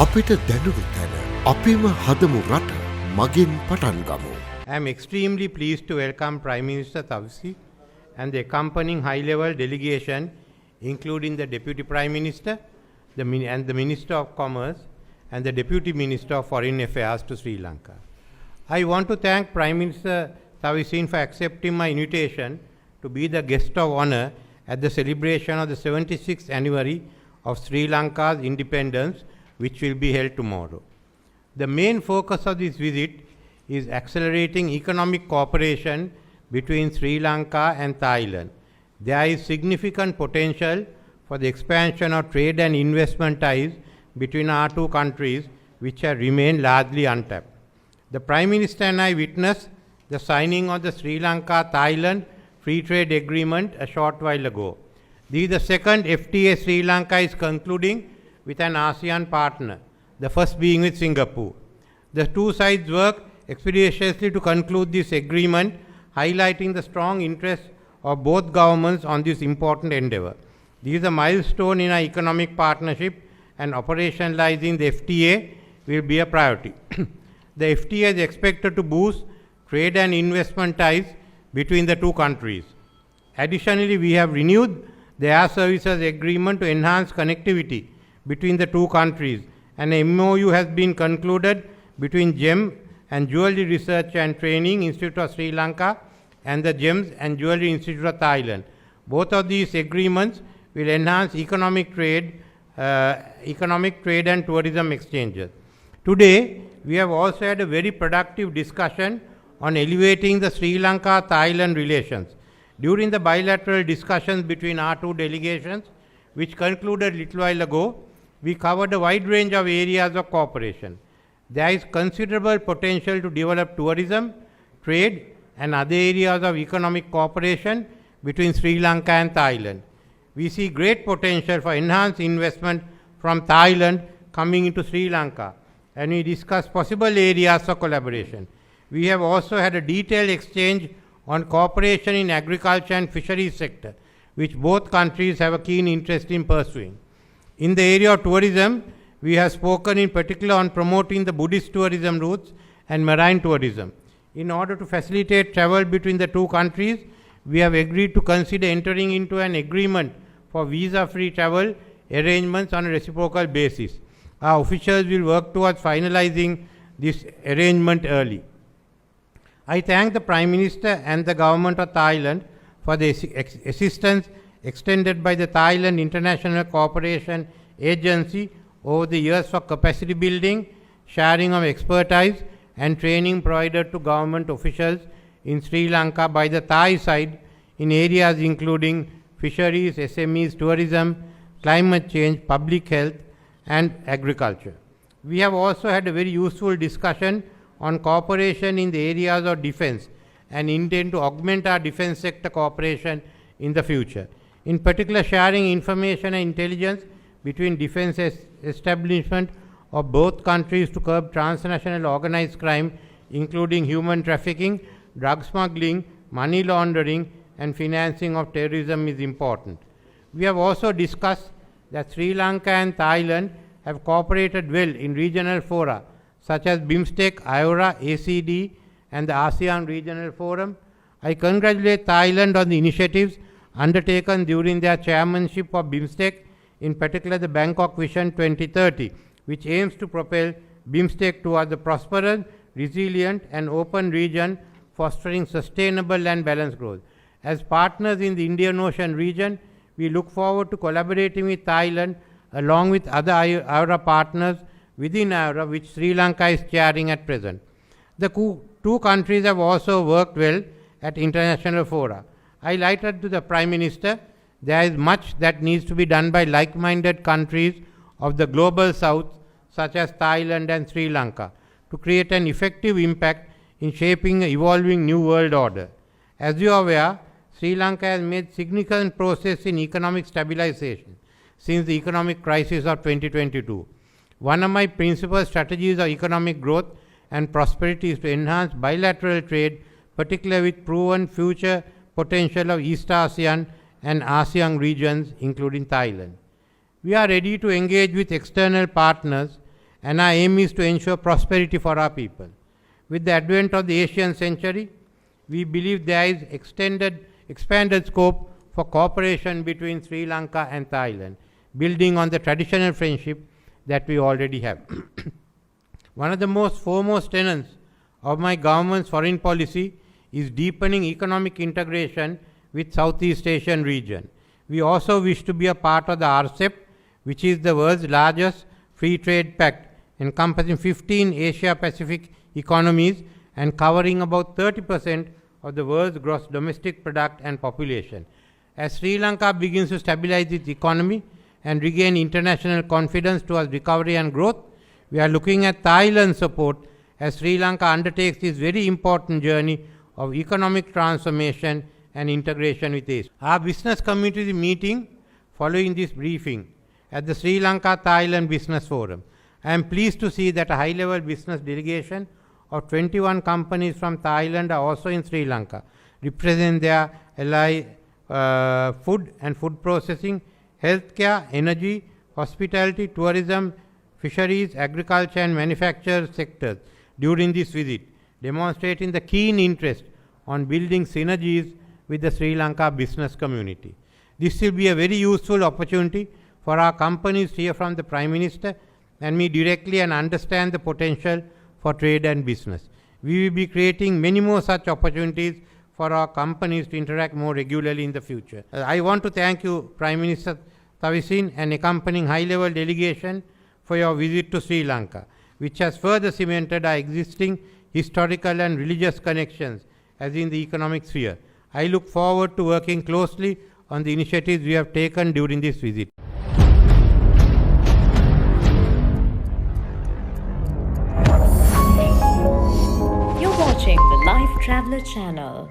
අපිට දැනුණු තැන අපිම හදමු රට මගින් පටන් ගමු. I am extremely pleased to welcome Prime Minister Tawisi and the accompanying high-level delegation, including the Deputy Prime Minister and the Minister of Commerce and the Deputy Minister of Foreign Affairs to Sri Lanka. I want to thank Prime Minister Tawisi for accepting my invitation to be the guest of honor at the celebration of the 76th anniversary of Sri Lanka's independence, which will be held tomorrow. The main focus of this visit is accelerating economic cooperation between Sri Lanka and Thailand. There is significant potential for the expansion of trade and investment ties between our two countries, which have remained largely untapped. The Prime Minister and I witnessed the signing of the Sri Lanka-Thailand Free Trade Agreement a short while ago. This is the second FTA Sri Lanka is concluding with an ASEAN partner, the first being with Singapore. The two sides work expeditiously to conclude this agreement, highlighting the strong interest of both governments on this important endeavor. This is a milestone in our economic partnership, and operationalizing the FTA will be a priority. The FTA is expected to boost trade and investment ties between the two countries. Additionally, we have renewed the air services agreement to enhance connectivity between the two countries. An MOU has been concluded between GEM and Jewelry Research and Training Institute of Sri Lanka and the GEMS and Jewelry Institute of Thailand. Both of these agreements will enhance economic trade and tourism exchanges. Today, we have also had a very productive discussion on elevating the Sri Lanka-Thailand relations. During the bilateral discussions between our two delegations, which concluded a little while ago, we covered a wide range of areas of cooperation. There is considerable potential to develop tourism, trade, and other areas of economic cooperation between Sri Lanka and Thailand. We see great potential for enhanced investment from Thailand coming into Sri Lanka, and we discussed possible areas of collaboration. We have also had a detailed exchange on cooperation in agriculture and fisheries sector, which both countries have a keen interest in pursuing. In the area of tourism, we have spoken in particular on promoting the Buddhist tourism routes and marine tourism. In order to facilitate travel between the two countries, we have agreed to consider entering into an agreement for visa-free travel arrangements on a reciprocal basis. Our officials will work towards finalizing this arrangement early. I thank the Prime Minister and the Government of Thailand for the assistance extended by the Thailand International Cooperation Agency over the years for capacity building, sharing of expertise, and training provided to government officials in Sri Lanka by the Thai side in areas including fisheries, SMEs, tourism, climate change, public health, and agriculture. We have also had a very useful discussion on cooperation in the areas of defense and intend to augment our defense sector cooperation in the future. In particular, sharing information and intelligence between defense establishments of both countries to curb transnational organized crime, including human trafficking, drug smuggling, money laundering, and financing of terrorism is important. We have also discussed that Sri Lanka and Thailand have cooperated well in regional fora such as BIMSTEC, anura, ACD, and the ASEAN Regional Forum. I congratulate Thailand on the initiatives undertaken during their chairmanship of BIMSTEC, in particular the Bangkok Vision 2030, which aims to propel BIMSTEC towards a prosperous, resilient, and open region, fostering sustainable and balanced growth. As partners in the Indian Ocean region, we look forward to collaborating with Thailand along with other anura partners within anura, which Sri Lanka is chairing at present. The two countries have also worked well at international fora. I highlighted to the Prime Minister there is much that needs to be done by like-minded countries of the global south, such as Thailand and Sri Lanka, to create an effective impact in shaping an evolving new world order. As you are aware, Sri Lanka has made significant progress in economic stabilization since the economic crisis of 2022. One of my principal strategies of economic growth and prosperity is to enhance bilateral trade, particularly with proven future potential of East ASEAN and ASEAN regions, including Thailand. We are ready to engage with external partners and our aim is to ensure prosperity for our people. With the advent of the Asian century, we believe there is expanded scope for cooperation between Sri Lanka and Thailand, building on the traditional friendship that we already have. One of the most foremost tenets of my government's foreign policy is deepening economic integration with Southeast Asian region. We also wish to be a part of the RCEP, which is the world's largest free trade pact, encompassing 15 Asia-Pacific economies and covering about 30% of the world's gross domestic product and population. As Sri Lanka begins to stabilize its economy and regain international confidence towards recovery and growth, we are looking at Thailand's support as Sri Lanka undertakes this very important journey of economic transformation and integration with Asia. Our business community is meeting following this briefing at the Sri Lanka-Thailand Business Forum. I am pleased to see that a high-level business delegation of 21 companies from Thailand are also in Sri Lanka, representing their ally food and food processing, healthcare, energy, hospitality, tourism, fisheries, agriculture and manufacture sectors during this visit, demonstrating the keen interest on building synergies with the Sri Lanka business community. This will be a very useful opportunity for our companies to hear from the Prime Minister and me directly and understand the potential for trade and business. We will be creating many more such opportunities for our companies to interact more regularly in the future. I want to thank you, Prime Minister Tavisin, and accompanying high-level delegation for your visit to Sri Lanka, which has further cemented our existing historical and religious connections as in the economic sphere. I look forward to working closely on the initiatives we have taken during this visit. You're watching the Lifetraveler channel.